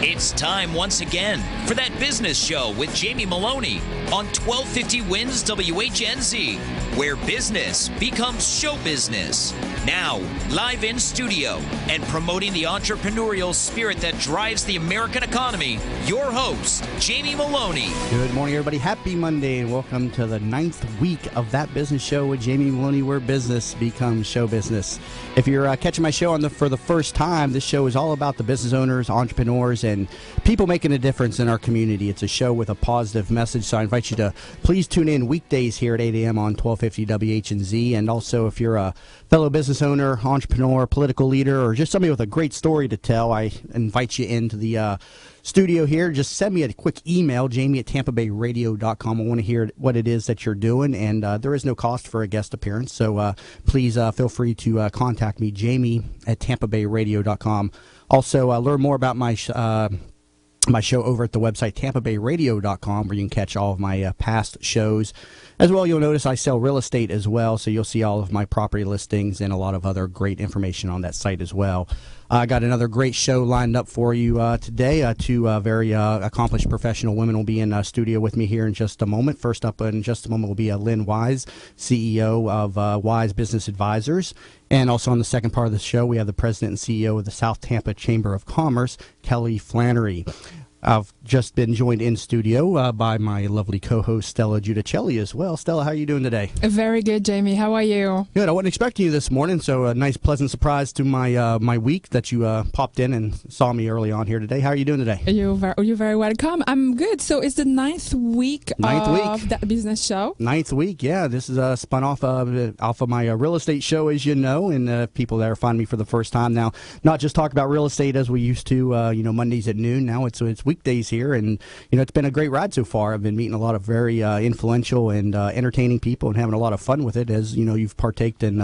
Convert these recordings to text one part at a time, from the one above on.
It's time once again for That Business Show with Jamie Meloni on 1250 Wins WHNZ, where business becomes show business. Now, live in studio and promoting the entrepreneurial spirit that drives the American economy, your host, Jamie Meloni. Good morning, everybody. Happy Monday, and welcome to the 9th week of That Business Show with Jamie Meloni, where business becomes show business. If you're catching my show for the first time, this show is all about the business owners, entrepreneurs, and people making a difference in our community. It's a show with a positive message, so I invite you to please tune in weekdays here at 8 a.m. on 1250 WHNZ. And also, if you're a fellow business owner, entrepreneur, political leader, or just somebody with a great story to tell, I invite you into the studio here. Just send me a quick email, jamie@tampabayradio.com. I want to hear what it is that you're doing, and there is no cost for a guest appearance, so please feel free to contact me, jamie@tampabayradio.com. Also, learn more about my show over at the website, tampabayradio.com, where you can catch all of my past shows. As well, you'll notice I sell real estate as well, so you'll see all of my property listings and a lot of other great information on that site as well. I got another great show lined up for you today. Two very accomplished professional women will be in studio with me here in just a moment. First up in just a moment will be Lynn Wise, CEO of Wise Business Advisors. And also on the second part of the show, we have the president and CEO of the South Tampa Chamber of Commerce, Kelly Flannery. I've just been joined in studio by my lovely co-host, Stella Giudicelli, as well. Stella, how are you doing today? Very good, Jamie. How are you? Good. I wasn't expecting you this morning, so a nice, pleasant surprise to my week that you popped in and saw me early on here today. How are you doing today? You're very welcome. I'm good. So it's the ninth week of That Business Show. Ninth week, yeah. This is spun off of my real estate show, as you know, and people that are finding me for the first time now. Not just talk about real estate as we used to, Mondays at noon. Now it's weekdays here, and it's been a great ride so far. I've been meeting a lot of very influential and entertaining people and having a lot of fun with it, as you've partaken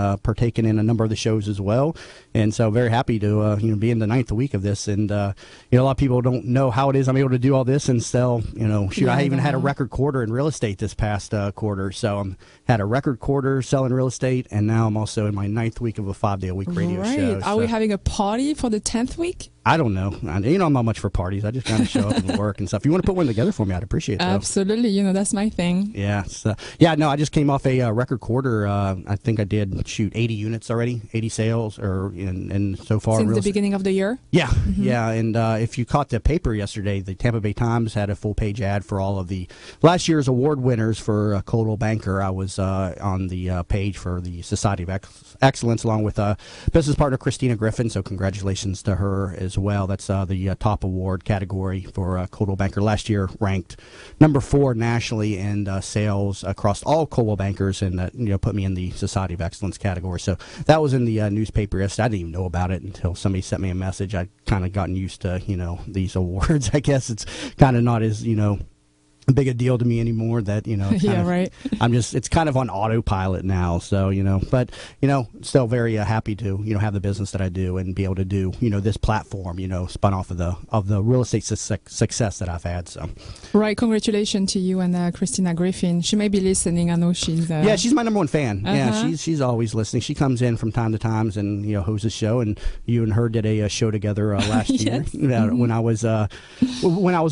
in a number of the shows as well. And so very happy to be in the 9th week of this. And a lot of people don't know how it is I'm able to do all this and sell. I even had a record quarter in real estate this past quarter. So I had a record quarter selling real estate, and now I'm also in my 9th week of a 5-day-a-week radio show. Are we having a party for the 10th week? I don't know. I'm not much for parties. I just kind of show up and work and stuff. If you want to put one together for me, I'd appreciate it. Absolutely. That's my thing. Yeah. I just came off a record quarter. I think I did 80 units already, 80 sales, and so far. Since the beginning of the year? Yeah. Mm-hmm. Yeah. And if you caught the paper yesterday, the Tampa Bay Times had a full-page ad for all of the last year's award winners for Coldwell Banker. I was on the page for the Society of Excellence, along with business partner Christina Griffin. So congratulations to her as well. That's the top award category for Coldwell Banker. Last year ranked number 4 nationally in sales across all Coldwell Bankers, and put me in the Society of Excellence category. So that was in the newspaper yesterday. I didn't even know about it until somebody sent me a message. I'd kind of gotten used to these awards. I guess it's kind of not as big a deal to me anymore that right. It's kind of on autopilot now, so but still very happy to have the business that I do and be able to do this platform spun off of the real estate success that I've had. So right, congratulations to you and Christina Griffin. She may be listening. I know she's she's my number one fan. Yeah, she's always listening. She comes in from time to time and hosts a show, and you and her did a show together last year. When I was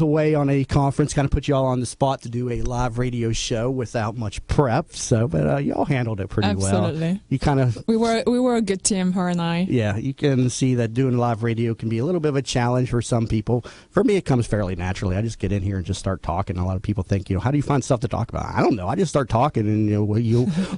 away on a conference, kind of put you all on the spot to do a live radio show without much prep. So, but y'all handled it pretty well. Absolutely. You kind of we were a good team, her and I. Yeah, you can see that doing live radio can be a little bit of a challenge for some people. For me, it comes fairly naturally. I just get in here and just start talking. A lot of people think, how do you find stuff to talk about? I don't know. I just start talking, and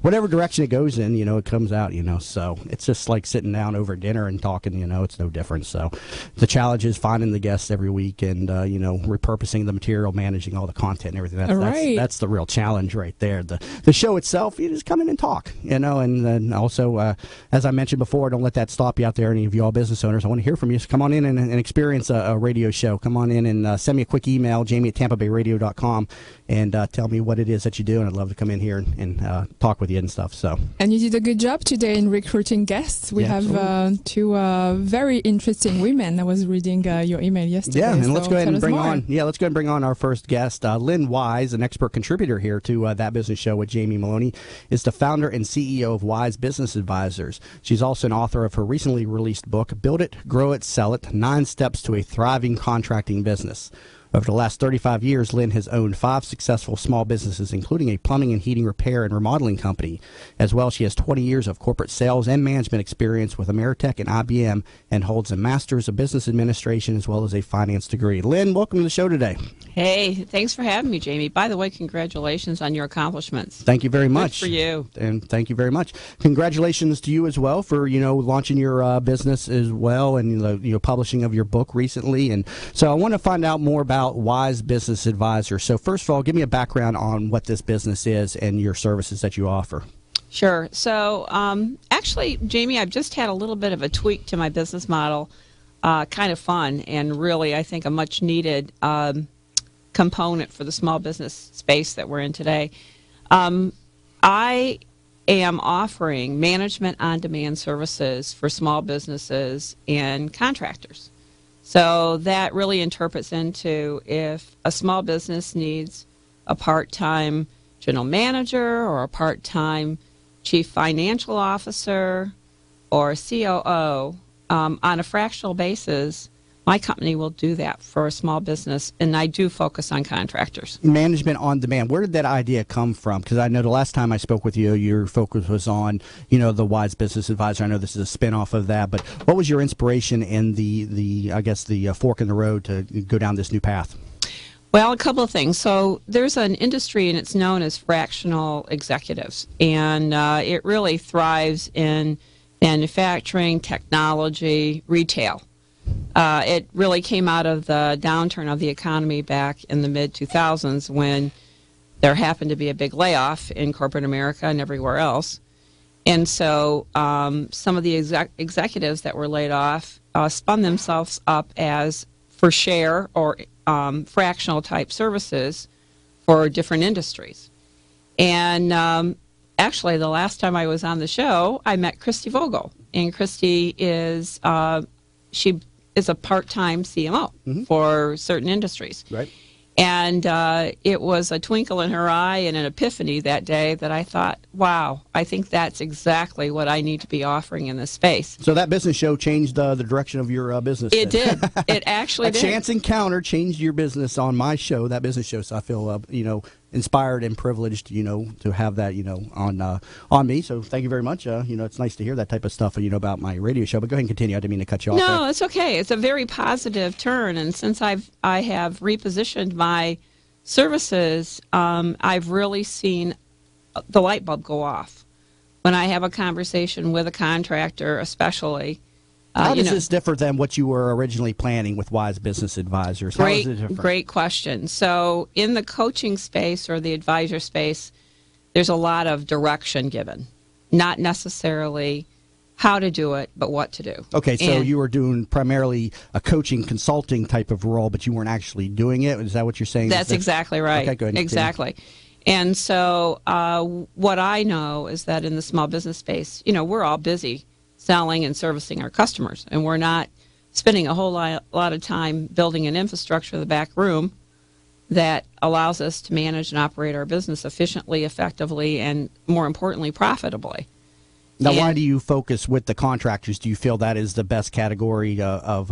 whatever direction it goes in, it comes out. So it's just like sitting down over dinner and talking. It's no different. So the challenge is finding the guests every week and repurposing the material, managing all the content and everything. That's the real challenge right there. The show itself, you just come in and talk, and then also, as I mentioned before, don't let that stop you out there, any of you all business owners. I want to hear from you. So come on in and experience a radio show. Come on in and send me a quick email, jamie@tampabayradio.com, and tell me what it is that you do, and I'd love to come in here and talk with you and stuff. So. And you did a good job today in recruiting guests. We have two very interesting women. I was reading your email yesterday. Yeah, and let's go ahead and bring on our first guest. Lynn Wise, an expert contributor here to That Business Show with Jamie Meloni, is the founder and CEO of Wise Business Advisors. She's also an author of her recently released book, Build It, Grow It, Sell It, 9 Steps to a Thriving Contracting Business. Over the last 35 years, Lynn has owned 5 successful small businesses, including a plumbing and heating repair and remodeling company. As well, she has 20 years of corporate sales and management experience with Ameritech and IBM, and holds a Master's of Business Administration as well as a finance degree. Lynn, welcome to the show today. Hey, thanks for having me, Jamie. By the way, congratulations on your accomplishments. Thank you very much. Good for you. And thank you very much. Congratulations to you as well for, launching your business as well, and, publishing of your book recently. And so I want to find out more about Wise Business Advisor. So first of all, give me a background on what this business is and your services that you offer. Sure. So actually, Jamie, I've just had a little bit of a tweak to my business model, kind of fun, and really I think a much needed component for the small business space that we're in today. I am offering management on-demand services for small businesses and contractors. So that really interprets into if a small business needs a part-time general manager or a part-time chief financial officer or COO on a fractional basis, my company will do that for a small business, and I do focus on contractors. Management on demand. Where did that idea come from? Because I know the last time I spoke with you, your focus was on, the Wise Business Advisor. I know this is a spinoff of that, but what was your inspiration and the fork in the road to go down this new path? Well, a couple of things. So there's an industry, and it's known as fractional executives, and it really thrives in manufacturing, technology, retail. It really came out of the downturn of the economy back in the mid-2000s when there happened to be a big layoff in corporate America and everywhere else. And so some of the executives that were laid off spun themselves up as for share or fractional type services for different industries. And actually, the last time I was on the show, I met Christy Vogel. And Christy is she is a part-time CMO for certain industries. Right. And it was a twinkle in her eye and an epiphany that day that I thought, wow, I think that's exactly what I need to be offering in this space. So that business show changed the direction of your business. It did. It actually did. A chance encounter changed your business on my show, That Business Show. So I feel, inspired and privileged, to have that, on me. So thank you very much. It's nice to hear that type of stuff, about my radio show. But go ahead and continue. I didn't mean to cut you off. No, it's okay. It's a very positive turn. And since I have repositioned my services, I've really seen the light bulb go off. When I have a conversation with a contractor, especially. How does this differ than what you were originally planning with Wise Business Advisors? How is it different? Great question. So in the coaching space or the advisor space, there's a lot of direction given, not necessarily how to do it, but what to do. Okay, so you were doing primarily a coaching, consulting type of role, but you weren't actually doing it? Is that what you're saying? That's exactly right. Okay, go ahead. Exactly. And so what I know is that in the small business space, we're all busy selling and servicing our customers, and we're not spending a whole lot of time building an infrastructure in the back room that allows us to manage and operate our business efficiently, effectively, and more importantly, profitably. Now, why do you focus with the contractors? Do you feel that is the best category of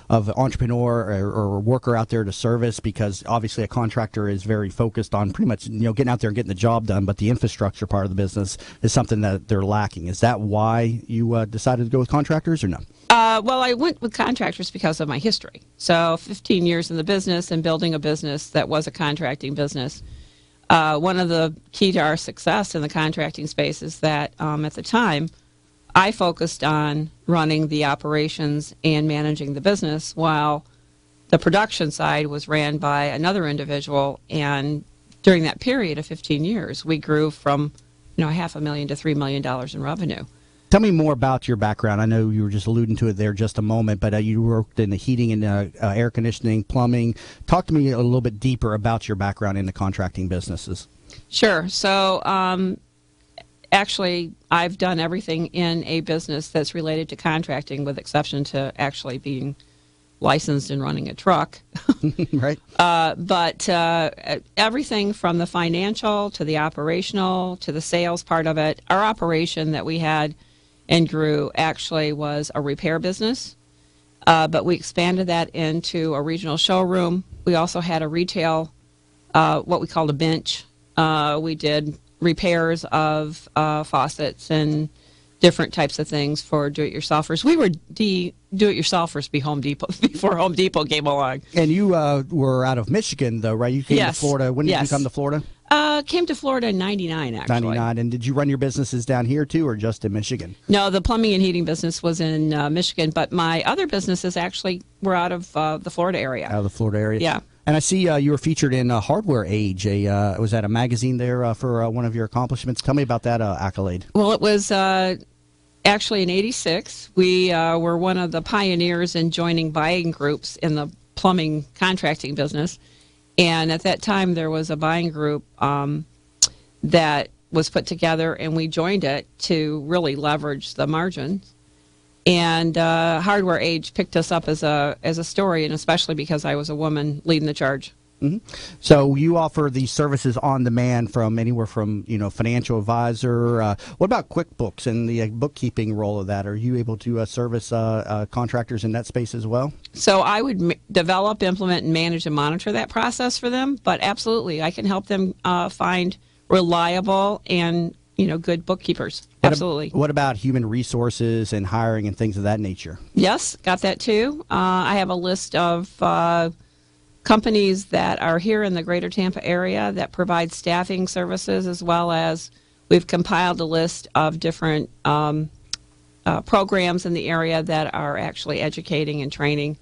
entrepreneur or worker out there to service? Because obviously a contractor is very focused on pretty much getting out there and getting the job done, but the infrastructure part of the business is something that they're lacking. Is that why you decided to go with contractors or no? Well, I went with contractors because of my history. So 15 years in the business and building a business that was a contracting business. One of the key to our success in the contracting space is that at the time, I focused on running the operations and managing the business while the production side was ran by another individual. And during that period of 15 years, we grew from $500,000 to $3 million in revenue. Tell me more about your background. I know you were just alluding to it there just a moment, but you worked in the heating and air conditioning, plumbing. Talk to me a little bit deeper about your background in the contracting businesses. Sure. So actually, I've done everything in a business that's related to contracting with exception to actually being licensed and running a truck. Right. But everything from the financial to the operational to the sales part of it, our operation that we had and grew actually was a repair business. But we expanded that into a regional showroom. We also had a retail, what we called a bench. We did repairs of faucets and different types of things for do-it-yourselfers. We were do-it-yourselfers before Home Depot came along. And you were out of Michigan, though, right? You came to Florida. When did you come to Florida? Came to Florida in 99, actually. 99. And did you run your businesses down here, too, or just in Michigan? No, the plumbing and heating business was in Michigan, but my other businesses actually were out of the Florida area. Out of the Florida area. Yeah. And I see you were featured in Hardware Age. Was that a magazine there for one of your accomplishments? Tell me about that accolade. Well, it was actually in '86. We were one of the pioneers in joining buying groups in the plumbing contracting business. And at that time, there was a buying group that was put together, and we joined it to really leverage the margins. And Hardware Age picked us up as a story, and especially because I was a woman leading the charge. Mm-hmm. So you offer these services on demand from anywhere from financial advisor. What about QuickBooks and the bookkeeping role of that? Are you able to service contractors in that space as well? So I would develop, implement, and manage and monitor that process for them. But absolutely, I can help them find reliable and good bookkeepers. Absolutely. What about human resources and hiring and things of that nature? Yes, got that too. I have a list of companies that are here in the greater Tampa area that provide staffing services, as well as we've compiled a list of different programs in the area that are actually educating and training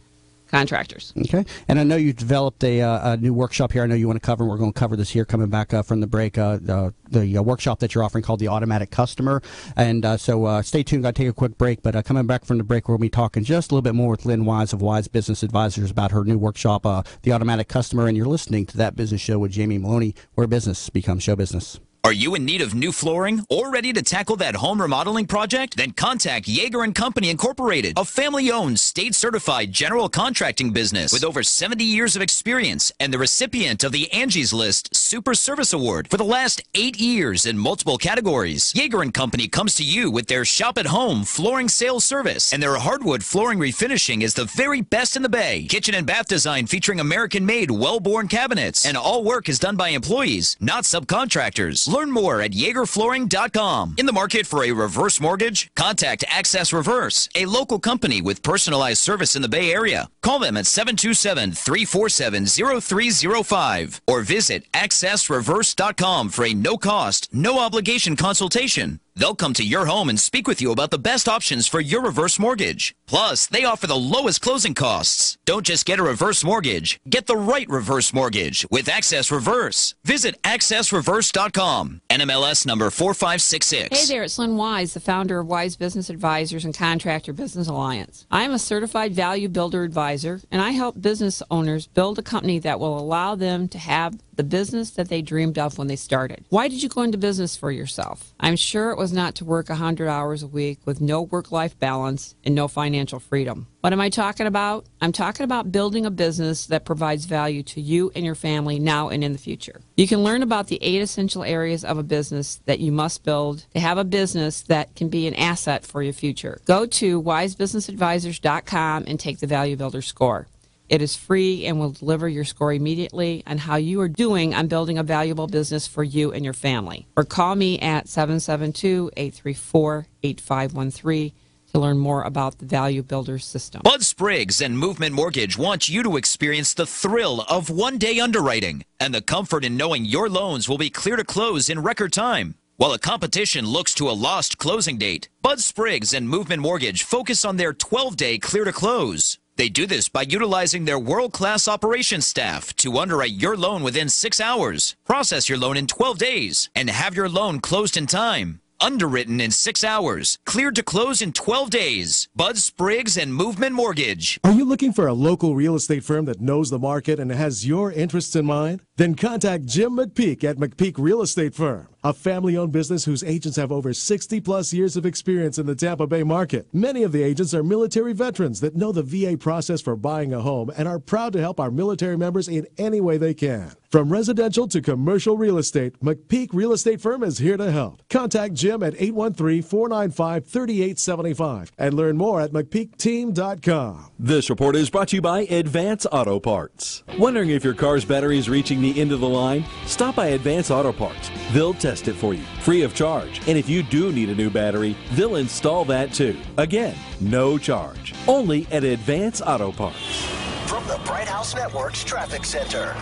contractors. Okay. And I know you developed a new workshop here. I know you want to cover, and we're going to cover this here coming back from the break, the workshop that you're offering called the Automatic Customer. And so stay tuned. Got to take a quick break. But coming back from the break, we're going to be talking just a little bit more with Lynn Wise of Wise Business Advisors about her new workshop, the Automatic Customer. And you're listening to That Business Show with Jamie Meloni, where business becomes show business. Are you in need of new flooring or ready to tackle that home remodeling project? Then contact Yeager & Company Incorporated, a family-owned, state-certified general contracting business with over 70 years of experience and the recipient of the Angie's List Super Service Award for the last 8 years in multiple categories. Yeager & Company comes to you with their shop-at-home flooring sales service, and their hardwood flooring refinishing is the very best in the Bay. Kitchen and bath design featuring American-made, well-born cabinets, and all work is done by employees, not subcontractors. Learn more at YeagerFlooring.com. In the market for a reverse mortgage? Contact Access Reverse, a local company with personalized service in the Bay Area. Call them at 727-347-0305 or visit AccessReverse.com for a no-cost, no-obligation consultation. They'll come to your home and speak with you about the best options for your reverse mortgage. Plus, they offer the lowest closing costs. Don't just get a reverse mortgage. Get the right reverse mortgage with Access Reverse. Visit AccessReverse.com. NMLS number 4566. Hey there, it's Lynn Wise, the founder of Wise Business Advisors and Contractor Business Alliance. I am a certified value builder advisor, and I help business owners build a company that will allow them to have the business that they dreamed of when they started. Why did you go into business for yourself? I'm sure it was not to work 100 hours a week with no work-life balance and no financial freedom. What am I talking about? I'm talking about building a business that provides value to you and your family now and in the future. You can learn about the 8 essential areas of a business that you must build to have a business that can be an asset for your future. Go to wisebusinessadvisors.com and take the Value Builder score. It is free and will deliver your score immediately on how you are doing on building a valuable business for you and your family. Or call me at 772-834-8513 to learn more about the Value Builder system. Bud Spriggs and Movement Mortgage wants you to experience the thrill of one-day underwriting and the comfort in knowing your loans will be clear to close in record time. While the competition looks to a lost closing date, Bud Spriggs and Movement Mortgage focus on their 12-day clear to close. They do this by utilizing their world-class operations staff to underwrite your loan within 6 hours, process your loan in 12 days, and have your loan closed in time. Underwritten in 6 hours, cleared to close in 12 days. Bud Spriggs and Movement Mortgage. Are you looking for a local real estate firm that knows the market and has your interests in mind? Then contact Jim McPeak at McPeak Real Estate Firm, a family-owned business whose agents have over 60-plus years of experience in the Tampa Bay market. Many of the agents are military veterans that know the VA process for buying a home and are proud to help our military members in any way they can. From residential to commercial real estate, McPeak Real Estate Firm is here to help. Contact Jim at 813-495-3875 and learn more at McPeakTeam.com. This report is brought to you by Advance Auto Parts. Wondering if your car's battery is reaching the end of the line? Stop by Advance Auto Parts. They'll test it for you, free of charge. And if you do need a new battery, they'll install that too. Again, no charge. Only at Advance Auto Parts. From the Bright House Network's Traffic Center.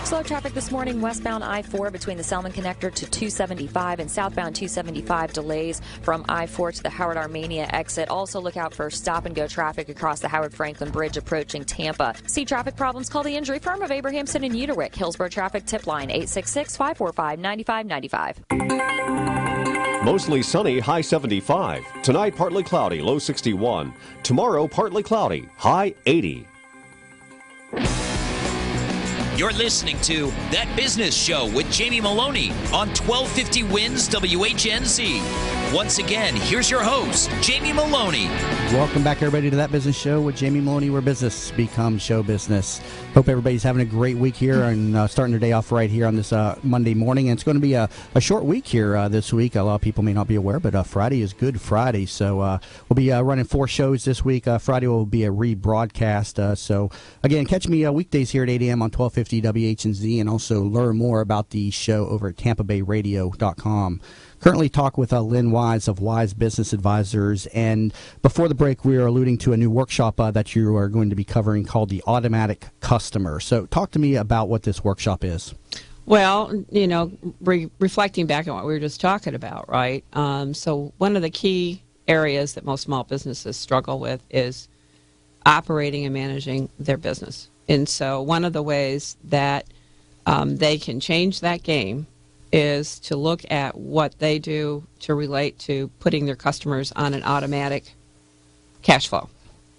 Slow traffic this morning, westbound I-4 between the Selman Connector to 275 and southbound 275 delays from I-4 to the Howard Armenia exit. Also look out for stop-and-go traffic across the Howard Franklin Bridge approaching Tampa. See traffic problems? Call the injury firm of Abrahamson and Uterwick. Hillsborough Traffic Tip Line 866-545-9595. Mostly sunny, high 75. Tonight, partly cloudy, low 61. Tomorrow, partly cloudy, high 80. You're listening to That Business Show with Jamie Maloney on 1250 Wins WHNZ. Once again, here's your host, Jamie Maloney. Welcome back, everybody, to That Business Show with Jamie Maloney, where business becomes show business. Hope everybody's having a great week here and starting their day off right here on this Monday morning. And it's going to be a short week here this week. A lot of people may not be aware, but Friday is Good Friday. So we'll be running 4 shows this week. Friday will be a rebroadcast. So, again, catch me weekdays here at 8 a.m. on 1250 WHNZ, and also learn more about the show over at TampaBayRadio.com. Currently talk with Lynn Wise of Wise Business Advisors, and before the break we are alluding to a new workshop that you are going to be covering called the Automatic Customer. So talk to me about what this workshop is. Well, you know, reflecting back on what we were just talking about, right? So one of the key areas that most small businesses struggle with is operating and managing their business. And so one of the ways that they can change that game is to look at what they do to relate to putting their customers on an automatic cash flow.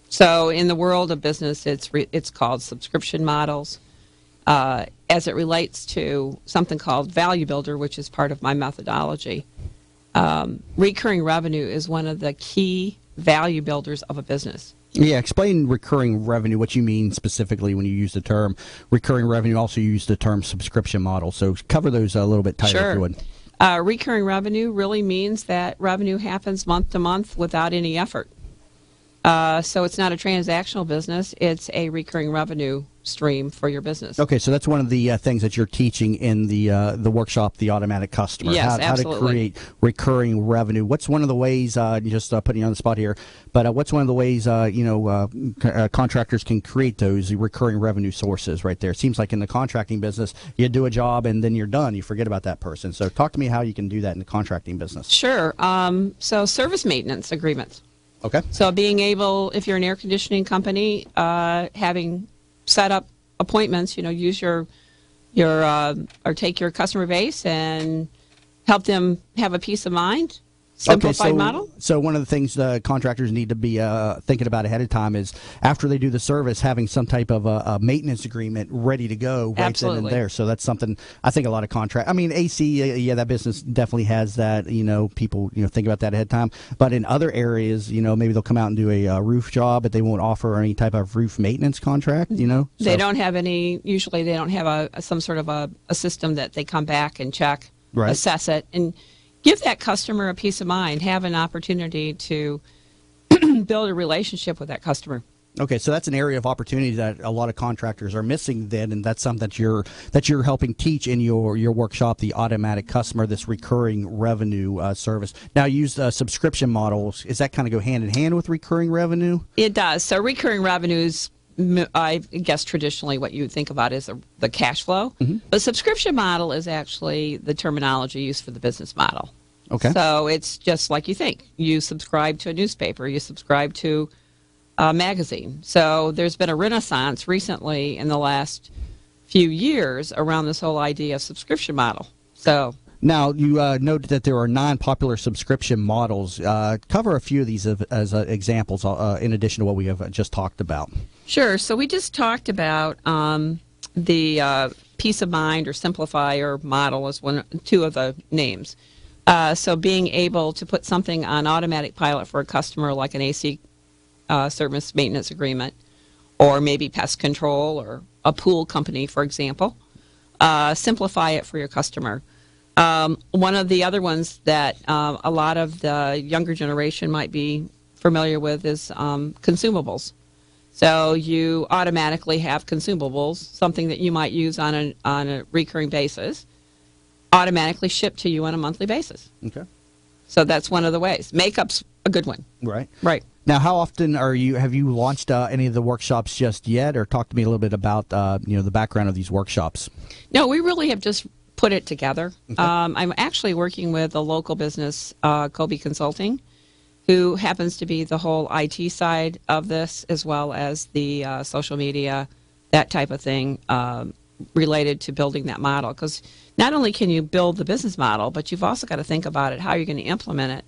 So in the world of business, it's called subscription models. As it relates to something called Value Builder, which is part of my methodology, recurring revenue is one of the key value builders of a business. Yeah, explain recurring revenue, what you mean specifically when you use the term recurring revenue. Also, you use the term subscription model. So cover those a little bit tighter, if you would. Recurring revenue really means that revenue happens month to month without any effort. So it's not a transactional business. It's a recurring revenue stream for your business. Okay, so that's one of the things that you're teaching in the workshop, the Automatic Customer. Yes, how to create recurring revenue. What's one of the ways, just putting you on the spot here, but what's one of the ways, contractors can create those recurring revenue sources right there? It seems like in the contracting business, you do a job and then you're done. You forget about that person. So talk to me how you can do that in the contracting business. Sure. So service maintenance agreements. Okay. So being able, if you're an air conditioning company, having set up appointments, use your or take your customer base and help them have a peace of mind. Simplified model. So one of the things contractors need to be thinking about ahead of time is after they do the service, having some type of a maintenance agreement ready to go right then and there. So that's something I think a lot of AC, that business definitely has that. People think about that ahead of time. But in other areas, maybe they'll come out and do a roof job, but they won't offer any type of roof maintenance contract. They don't have any. Usually, they don't have some sort of a system that they come back and check, assess it, and give that customer a peace of mind, have an opportunity to build a relationship with that customer. Okay, so that's an area of opportunity that a lot of contractors are missing then, and that's something that you're helping teach in your workshop, the Automatic Customer, this recurring revenue service. Now, you use subscription models. Does that kind of go hand in hand with recurring revenue? It does. So recurring revenues, I guess traditionally what you would think about is the cash flow. Mm-hmm. But subscription model is actually the terminology used for the business model. Okay. So it's just like you think. You subscribe to a newspaper. You subscribe to a magazine. So there's been a renaissance recently in the last few years around this whole idea of subscription model. So now, you noted that there are 9 popular subscription models. Cover a few of these as examples in addition to what we have just talked about. Sure. So we just talked about the Peace of Mind or Simplify or Model is two of the names. So being able to put something on automatic pilot for a customer like an AC service maintenance agreement, or maybe pest control or a pool company, for example. Simplify it for your customer. One of the other ones that a lot of the younger generation might be familiar with is consumables. So you automatically have consumables, something that you might use on a recurring basis, automatically shipped to you on a monthly basis. Okay. So that's one of the ways. Makeup's a good one. Right. Right. Now, how often have you launched any of the workshops just yet, or talk to me a little bit about the background of these workshops? No, we really have just put it together. Okay. I'm actually working with a local business, Kobe Consulting, who happens to be the whole IT side of this, as well as the social media, that type of thing, related to building that model. Because not only can you build the business model, but you've also got to think about it, how you're going to implement it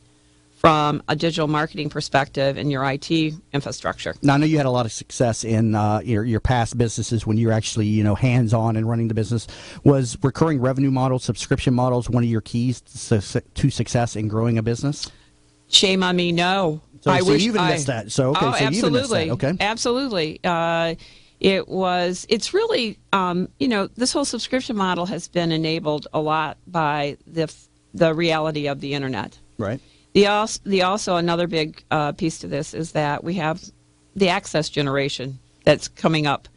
from a digital marketing perspective in your IT infrastructure. Now, I know you had a lot of success in your past businesses when you were actually hands-on and running the business. Was recurring revenue models, subscription models, one of your keys to success in growing a business? Shame on me, no. So you even missed that. So okay, so you even missed that. Okay, absolutely. It's really this whole subscription model has been enabled a lot by the reality of the internet. Right. The also another big piece to this is that we have the access generation that's coming up,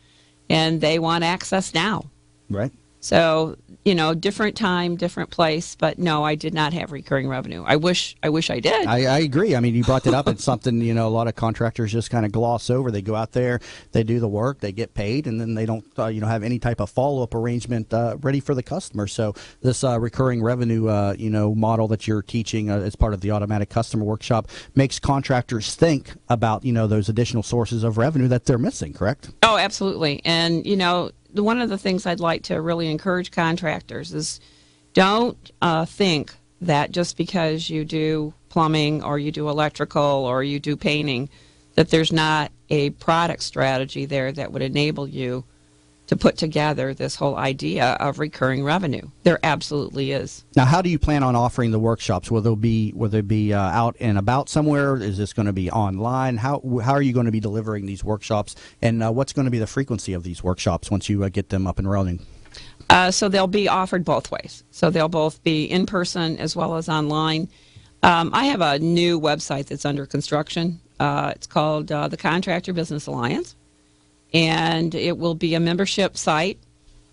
and they want access now. Right. So, different time, different place, but no, I did not have recurring revenue. I wish I did. I agree. I mean, you brought that up. It's something, a lot of contractors just kind of gloss over. They go out there, they do the work, they get paid, and then they don't, have any type of follow-up arrangement ready for the customer. So this recurring revenue, model that you're teaching as part of the Automatic Customer Workshop makes contractors think about, those additional sources of revenue that they're missing, correct? Oh, absolutely. And, one of the things I'd like to really encourage contractors is don't think that just because you do plumbing or you do electrical or you do painting that there's not a product strategy there that would enable you to put together this whole idea of recurring revenue. There absolutely is. Now, how do you plan on offering the workshops? Will they be out and about somewhere? Is this going to be online? How are you going to be delivering these workshops? And what's going to be the frequency of these workshops once you get them up and running? So they'll be offered both ways. So they'll both be in person as well as online. I have a new website that's under construction. It's called the Contractor Business Alliance. And it will be a membership site.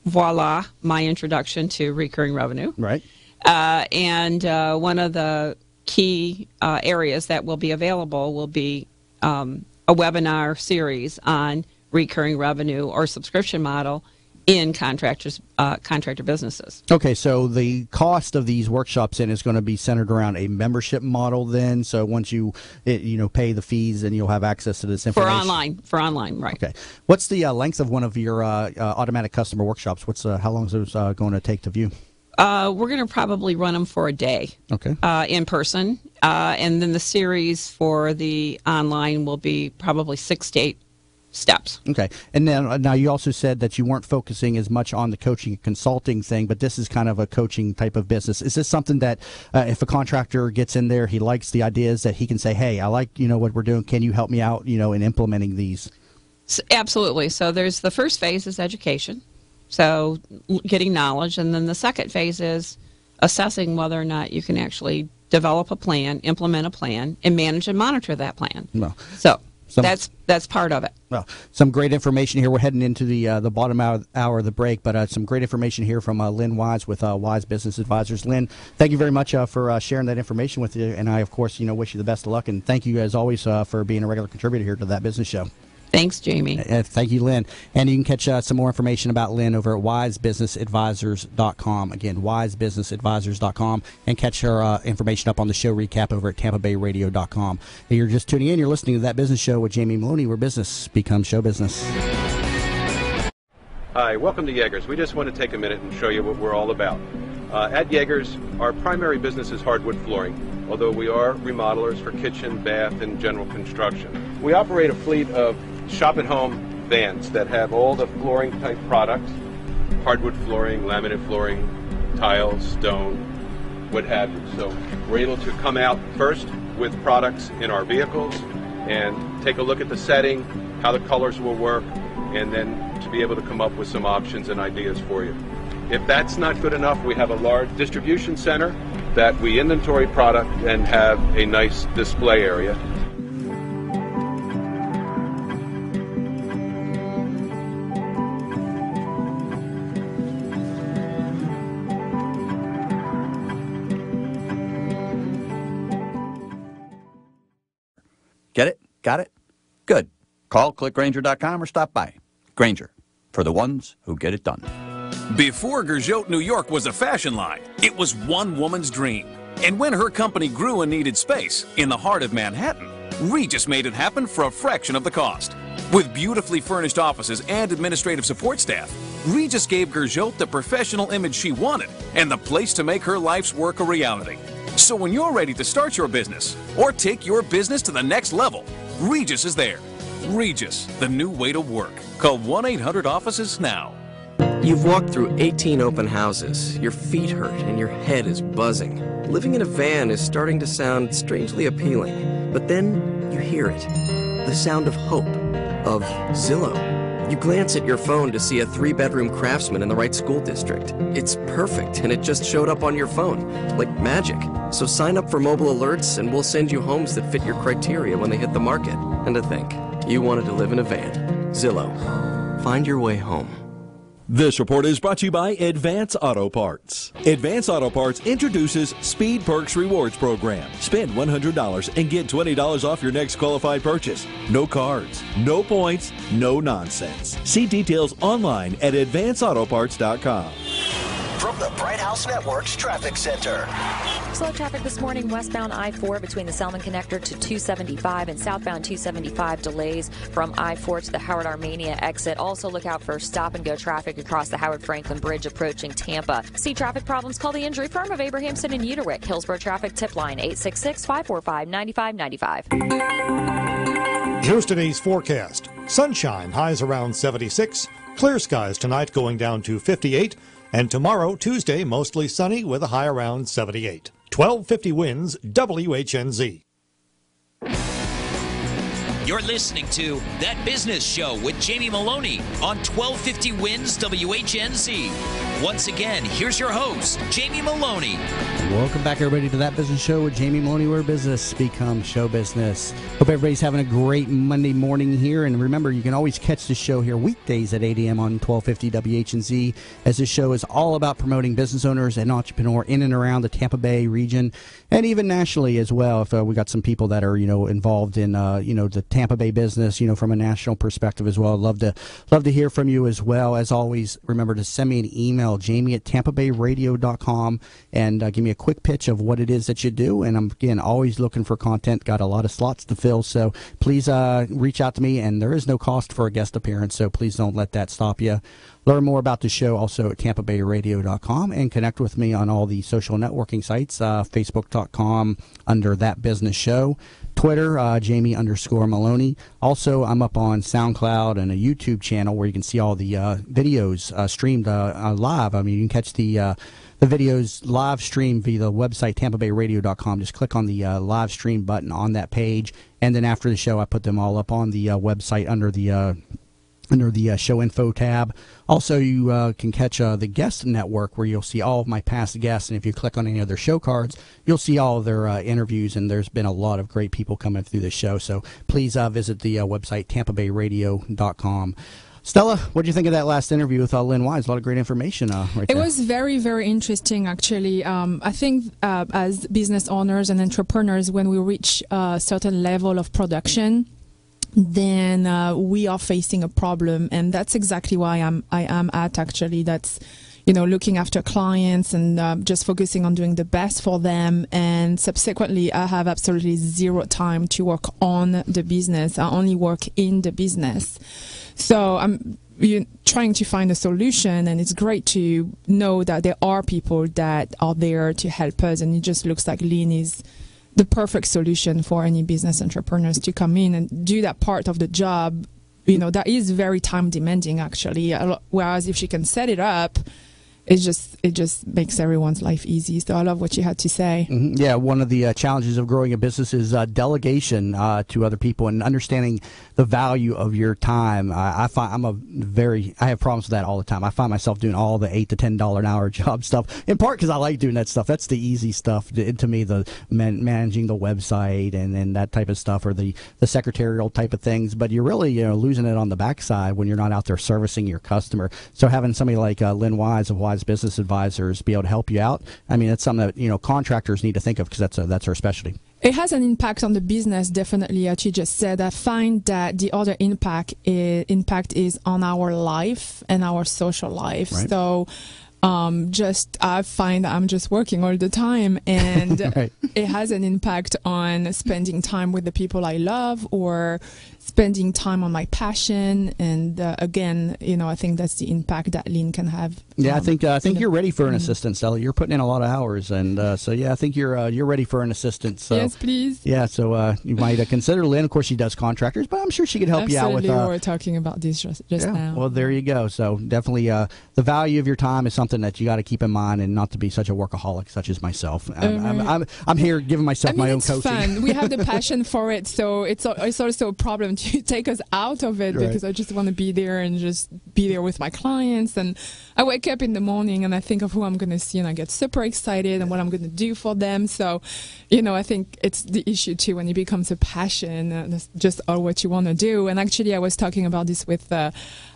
Voila, my introduction to recurring revenue. Right. And one of the key areas that will be available will be a webinar series on recurring revenue or subscription model in contractor businesses. Okay, so the cost of these workshops then is going to be centered around a membership model then. So once you pay the fees, then you'll have access to this information. For online, right. Okay. What's the length of one of your automatic customer workshops? How long is those going to take to view? We're going to probably run them for a day. Okay. In person. And then the series for the online will be probably 6 to 8 steps. Okay. And then now you also said that you weren't focusing as much on the coaching and consulting thing, but this is kind of a coaching type of business. Is this something that if a contractor gets in there, he likes the ideas, that he can say, hey, I like what we're doing, can you help me out in implementing these? Absolutely. So there's the first phase is education, so getting knowledge, and then the second phase is assessing whether or not you can actually develop a plan, implement a plan, and manage and monitor that plan. No. So that's part of it. Well, some great information here. We're heading into the bottom hour of the break, but some great information here from Lynn Wise with Wise Business Advisors. Lynn, thank you very much for sharing that information with you, and I, of course, wish you the best of luck, and thank you, as always, for being a regular contributor here to That Business Show. Thanks, Jamie. Thank you, Lynn. And you can catch some more information about Lynn over at wisebusinessadvisors.com. Again, wisebusinessadvisors.com, and catch her information up on the show recap over at tampabayradio.com. If you're just tuning in, you're listening to That Business Show with Jamie Meloni, where business becomes show business. Hi, welcome to Yeager's. We just want to take a minute and show you what we're all about. At Yeager's, our primary business is hardwood flooring, although we are remodelers for kitchen, bath, and general construction. We operate a fleet of shop-at-home vans that have all the flooring type products, hardwood flooring, laminate flooring, tile, stone, what have you. So we're able to come out first with products in our vehicles and take a look at the setting, how the colors will work, and then to be able to come up with some options and ideas for you. If that's not good enough, we have a large distribution center that we inventory product and have a nice display area. Get it? Got it? Good. Call clickgranger.com or stop by. Granger, for the ones who get it done. Before Gerjote New York was a fashion line, it was one woman's dream. And when her company grew and needed space in the heart of Manhattan, Regis made it happen for a fraction of the cost. With beautifully furnished offices and administrative support staff, Regis gave Gerjote the professional image she wanted and the place to make her life's work a reality. So when you're ready to start your business or take your business to the next level, Regis is there. Regis, the new way to work. Call 1-800-OFFICES now. You've walked through 18 open houses. Your feet hurt and your head is buzzing. Living in a van is starting to sound strangely appealing. But then you hear it. The sound of hope. Of Zillow. You glance at your phone to see a 3-bedroom Craftsman in the right school district. It's perfect, and it just showed up on your phone, like magic. So sign up for mobile alerts, and we'll send you homes that fit your criteria when they hit the market. And to think, you wanted to live in a van. Zillow. Find your way home. This report is brought to you by Advance Auto Parts. Advance Auto Parts introduces Speed Perks Rewards Program. Spend $100 and get $20 off your next qualified purchase. No cards, no points, no nonsense. See details online at advanceautoparts.com. From the Bright House Network's Traffic Center. Slow traffic this morning westbound I-4 between the Selman Connector to 275 and southbound 275 delays from I-4 to the Howard Armenia exit. Also look out for stop-and-go traffic across the Howard Franklin Bridge approaching Tampa. See traffic problems? Call the injury firm of Abrahamson and Uterwick. Hillsborough Traffic Tip Line 866-545-9595. Here's today's forecast. Sunshine, highs around 76. Clear skies tonight going down to 58. And tomorrow, Tuesday, mostly sunny with a high around 78. 1250 winds, WHNZ. You're listening to That Business Show with Jamie Meloni on 1250 Wins WHNZ. Once again, here's your host, Jamie Meloni. Welcome back, everybody, to That Business Show with Jamie Meloni, where business becomes show business. Hope everybody's having a great Monday morning here. And remember, you can always catch the show here weekdays at 8 a.m. on 1250 WHNZ, as this show is all about promoting business owners and entrepreneurs in and around the Tampa Bay region and even nationally as well. If we got some people that are, involved in, the Tampa Bay business, from a national perspective as well. I'd love to hear from you as well. As always, remember to send me an email, jamie@tampabayradio.com, and give me a quick pitch of what it is that you do. And I'm, again, always looking for content. Got a lot of slots to fill, so please reach out to me. And there is no cost for a guest appearance, so please don't let that stop you. Learn more about the show also at tampabayradio.com, and connect with me on all the social networking sites, facebook.com under That Business Show, Twitter, Jamie_Meloni. Also, I'm up on SoundCloud and a YouTube channel where you can see all the videos streamed live. I mean, you can catch the videos live stream via the website, tampabayradio.com. Just click on the live stream button on that page, and then after the show, I put them all up on the website under the show info tab. Also, you can catch the guest network, where you'll see all of my past guests, and if you click on any of their show cards, you'll see all of their interviews, and there's been a lot of great people coming through the show. So please visit the website, tampabayradio.com. Stella, what did you think of that last interview with Lynn Wise? A lot of great information right there. It was very, very interesting, actually. I think as business owners and entrepreneurs, when we reach a certain level of production, then we are facing a problem, and that's exactly why I am at, actually. That's, looking after clients and just focusing on doing the best for them. And subsequently, I have absolutely zero time to work on the business. I only work in the business. So I'm trying to find a solution, and it's great to know that there are people that are there to help us, and it just looks like Lean is the perfect solution for any business entrepreneurs to come in and do that part of the job that is very time demanding actually. Whereas if she can set it up, it just makes everyone's life easy. So I love what you had to say. Mm-hmm. Yeah, one of the challenges of growing a business is delegation to other people and understanding the value of your time. I have problems with that all the time. I find myself doing all the $8 to $10 an hour job stuff, in part because I like doing that stuff. That's the easy stuff to me, the managing the website and that type of stuff, or the secretarial type of things. But you're really losing it on the backside when you're not out there servicing your customer. So having somebody like Lynn Wise of Wise Business Advisors be able to help you out, I mean, it's something that contractors need to think of, because that's our specialty. It has an impact on the business, definitely, as you just said. I find that the other impact is on our life and our social life. Right. So I find that I'm just working all the time, and right. It has an impact on spending time with the people I love, or spending time on my passion. And again, I think that's the impact that Lynn can have. Yeah, I think you're ready for an assistant, Sally. You're putting in a lot of hours, and so yeah, I think you're ready for an assistant. So, yes, please. Yeah, so you might consider Lynn. Of course, she does contractors, but I'm sure she could help you out with. We were talking about this just now. Well, there you go. So definitely, the value of your time is something that you got to keep in mind, and not to be such a workaholic such as myself. I'm here giving myself my own coaching. It's fun. We have the passion for it, so it's also a problem to take us out of it, because I just want to be there and just be there with my clients. And I wake up in the morning and I think of who I'm going to see, and I get super excited and what I'm going to do for them. So, I think it's the issue too when it becomes a passion. That's just all what you want to do. And actually, I was talking about this with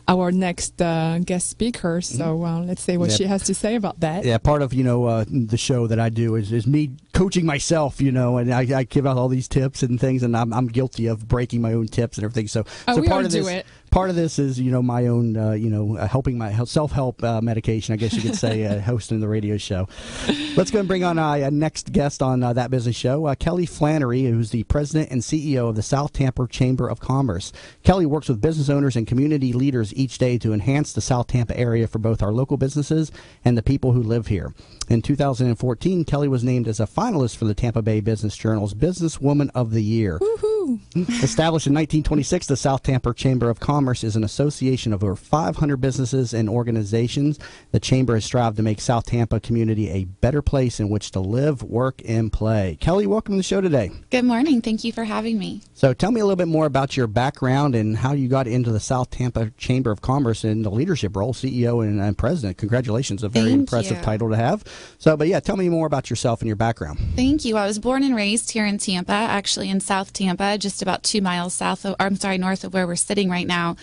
our next guest speaker. So let's see what she has to say about that. Yeah, part of the show that I do is me coaching myself. And I give out all these tips and things, and I'm guilty of breaking my own tips and everything. So we part all of do this, it. Part of this is my own helping my self-help medication, I guess you could say, hosting the radio show. Let's go and bring on our next guest on That Business Show, Kelly Flannery, who's the president and CEO of the South Tampa Chamber of Commerce. Kelly works with business owners and community leaders each day to enhance the South Tampa area for both our local businesses and the people who live here. In 2014, Kelly was named as a finalist for the Tampa Bay Business Journal's Businesswoman of the Year. Woohoo! Established in 1926, the South Tampa Chamber of Commerce is an association of over 500 businesses and organizations. The Chamber has strived to make South Tampa community a better place in which to live, work, and play. Kelly, welcome to the show today. Good morning. Thank you for having me. So tell me a little bit more about your background and how you got into the South Tampa Chamber of Commerce in the leadership role, CEO and president. Congratulations. A very impressive title to have. So, but yeah, tell me more about yourself and your background. Thank you. I was born and raised here in Tampa, actually in South Tampa, just about 2 miles north of where we're sitting right now.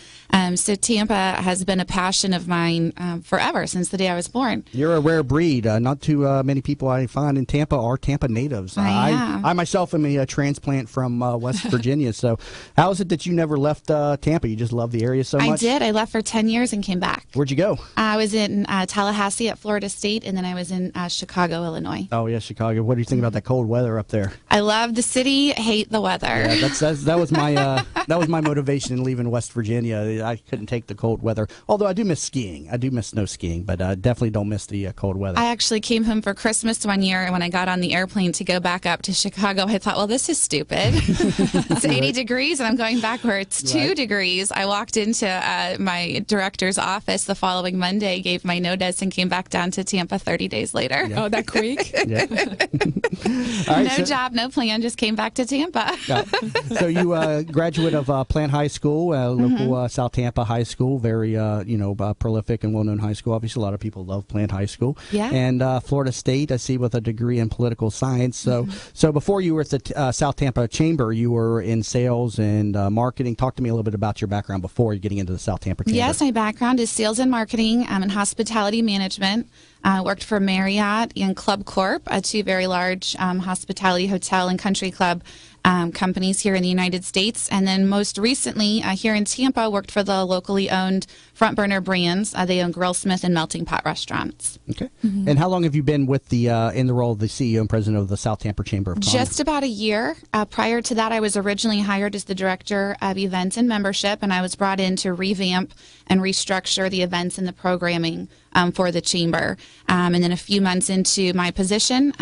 So Tampa has been a passion of mine forever, since the day I was born. You're a rare breed. Not too many people I find in Tampa are Tampa natives. I myself am a transplant from West Virginia. So how is it that you never left Tampa? You just love the area so much? I did. I left for 10 years and came back. Where'd you go? I was in Tallahassee at Florida State, and then I was in Chicago, Illinois. Oh, yeah, Chicago. What do you think about that cold weather up there? I love the city, hate the weather. Yeah, that was my that was my motivation in leaving West Virginia. I couldn't take the cold weather, although I do miss skiing. I do miss snow skiing, but definitely don't miss the cold weather. I actually came home for Christmas one year, and when I got on the airplane to go back up to Chicago, I thought, well, this is stupid. It's 80 degrees, and I'm going back where it's 2 degrees. I walked into my director's office the following Monday, gave my notice, and came back down to Tampa 30 days later. Yeah. Oh, that quick? No job, no plan, just came back to Tampa. So you graduate of Plant High School, local South Tampa high school, very prolific and well-known high school. Obviously, a lot of people love Plant High School. Yeah. And Florida State, I see, with a degree in political science. So, so before you were at the South Tampa Chamber, you were in sales and marketing. Talk to me a little bit about your background before you getting into the South Tampa Chamber. Yes, my background is sales and marketing. I'm in hospitality management. I worked for Marriott and Club Corp, two very large hospitality, hotel, and country club companies here in the United States. And then most recently, here in Tampa, worked for the locally owned Front Burner Brands. They own Grillsmith and Melting Pot restaurants. Okay. And how long have you been with the in the role of the CEO and president of the South Tampa Chamber of Commerce? Just about a year. Prior to that, I was originally hired as the director of events and membership, and I was brought in to revamp and restructure the events and the programming for the chamber. And then a few months into my position,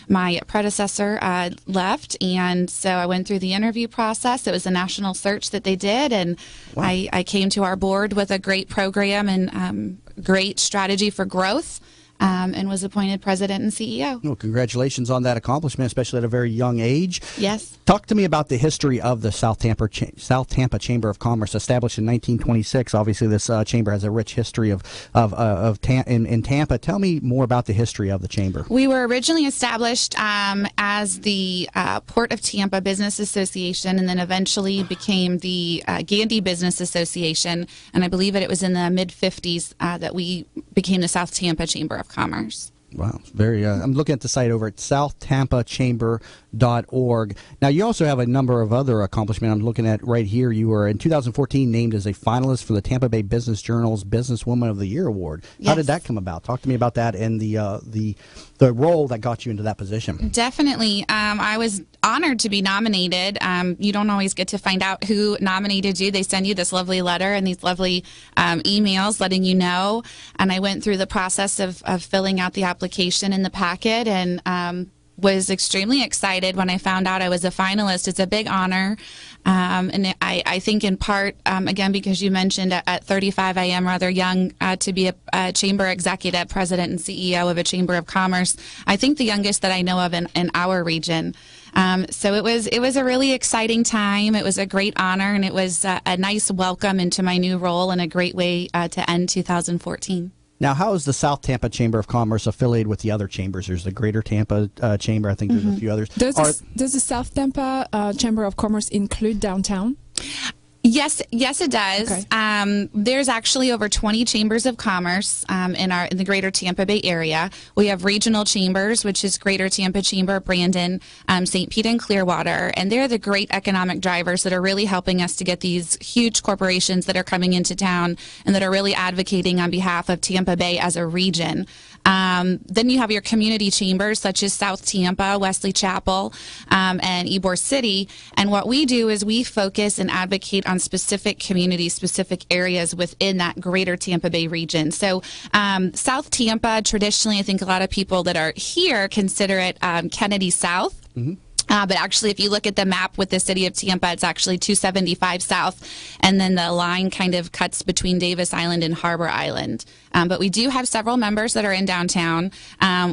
my predecessor left, and And so I went through the interview process. It was a national search that they did, and I came to our board with a great program and great strategy for growth. And was appointed president and CEO. Well, congratulations on that accomplishment, especially at a very young age. Yes. Talk to me about the history of the South Tampa Chamber of Commerce, established in 1926. Obviously, this chamber has a rich history in Tampa. Tell me more about the history of the chamber. We were originally established as the Port of Tampa Business Association, and then eventually became the Gandy Business Association. And I believe that it was in the mid-50s that we became the South Tampa Chamber of Commerce. Wow, very. I'm looking at the site over at southtampachamber.org. Now, you also have a number of other accomplishments. I'm looking at right here. You were in 2014 named as a finalist for the Tampa Bay Business Journal's Businesswoman of the Year Award. How did that come about? Talk to me about that and the role that got you into that position. Definitely. I was honored to be nominated. You don't always get to find out who nominated you. They send you this lovely letter and these lovely emails letting you know. And I went through the process of filling out the application in the packet and was extremely excited when I found out I was a finalist. It's a big honor. And I think in part, again, because you mentioned at 35, I am rather young to be a chamber executive, president and CEO of a chamber of commerce. I think the youngest that I know of in our region. So it was a really exciting time. It was a great honor, and it was a nice welcome into my new role and a great way to end 2014. Now, how is the South Tampa Chamber of Commerce affiliated with the other chambers? There's the Greater Tampa Chamber. I think there's a few others. Does the South Tampa Chamber of Commerce include downtown? Yes, it does. Okay. There's actually over 20 chambers of commerce in the Greater Tampa Bay area. We have regional chambers, which is Greater Tampa Chamber, Brandon, St. Pete, and Clearwater, and they're the great economic drivers that are really helping us to get these huge corporations that are coming into town and that are really advocating on behalf of Tampa Bay as a region. Then you have your community chambers, such as South Tampa, Wesley Chapel, and Ybor City. And what we do is we focus and advocate on specific communities, specific areas within that greater Tampa Bay region. So South Tampa, traditionally, I think a lot of people that are here consider it Kennedy South. Mm-hmm. But actually, if you look at the map with the city of Tampa, it's actually 275 South, and then the line kind of cuts between Davis Island and Harbor Island. But we do have several members that are in downtown.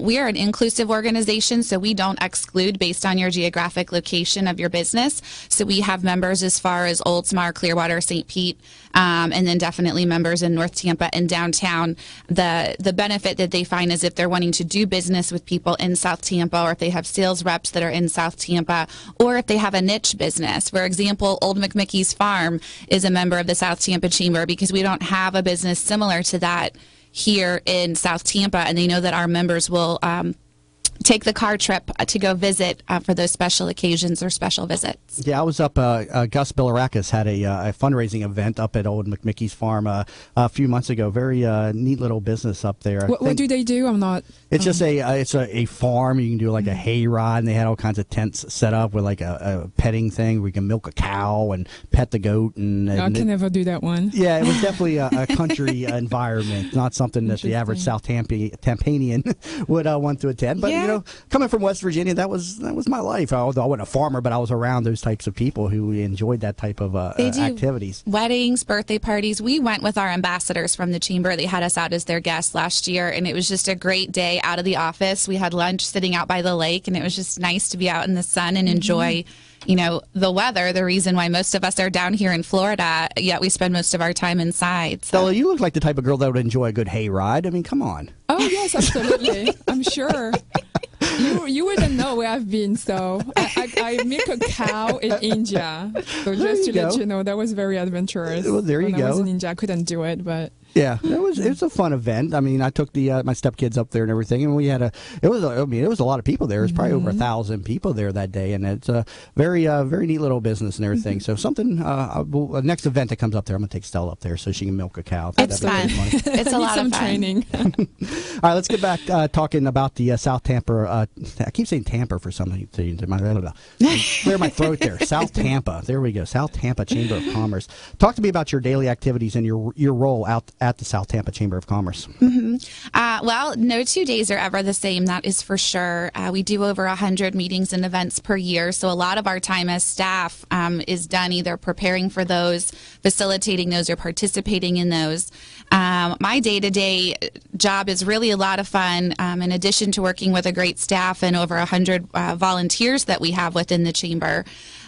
We are an inclusive organization, so we don't exclude based on your geographic location of your business. So we have members as far as Oldsmar, Clearwater, St. Pete, and then definitely members in North Tampa and downtown. The benefit that they find is if they're wanting to do business with people in South Tampa, or if they have sales reps that are in South Tampa, or if they have a niche business. For example, Old McMickey's Farm is a member of the South Tampa Chamber because we don't have a business similar to that here in South Tampa, and they know that our members will take the car trip to go visit for those special occasions or special visits. Yeah, I was up, Gus Bilirakis had a fundraising event up at Old McMickey's Farm a few months ago. Very neat little business up there. What do they do? I'm not... It's just it's a farm. You can do like a hay ride, and they had all kinds of tents set up with like a petting thing where you can milk a cow and pet the goat. And I can never do that one. Yeah, it was definitely a country environment, not something that the average South Tampanian would want to attend. But you know, coming from West Virginia, that was my life. Although I wasn't a farmer, but I was around those types of people who enjoyed that type of activities. Weddings, birthday parties. We went with our ambassadors from the chamber. They had us out as their guests last year, and it was just a great day out of the office. We had lunch sitting out by the lake, and it was just nice to be out in the sun and enjoy, you know, the weather. The reason why most of us are down here in Florida, yet we spend most of our time inside. So. Stella, you look like the type of girl that would enjoy a good hay ride. I mean, come on. Oh yes, absolutely. I'm sure. You wouldn't know where I've been, so I milk a cow in India. So just to let you know, that was very adventurous. Well, there you go. When I was in India, I couldn't do it, but... Yeah, it was a fun event. I mean, I took the my stepkids up there and everything, and we had it was a lot of people there. It was probably over 1,000 people there that day, and it's a very neat little business and everything. So something next event that comes up there, I'm gonna take Stella up there so she can milk a cow. It's fun. It's a lot of fun. Training. All right, let's get back talking about the South Tampa. I keep saying Tampa for some reason. Clear my throat there. South Tampa. There we go. South Tampa Chamber of Commerce. Talk to me about your daily activities and your role out at the South Tampa Chamber of Commerce? Well, no 2 days are ever the same, that is for sure. We do over 100 meetings and events per year, so a lot of our time as staff is done either preparing for those, facilitating those, or participating in those. My day-to-day job is really a lot of fun. In addition to working with a great staff and over 100 volunteers that we have within the chamber,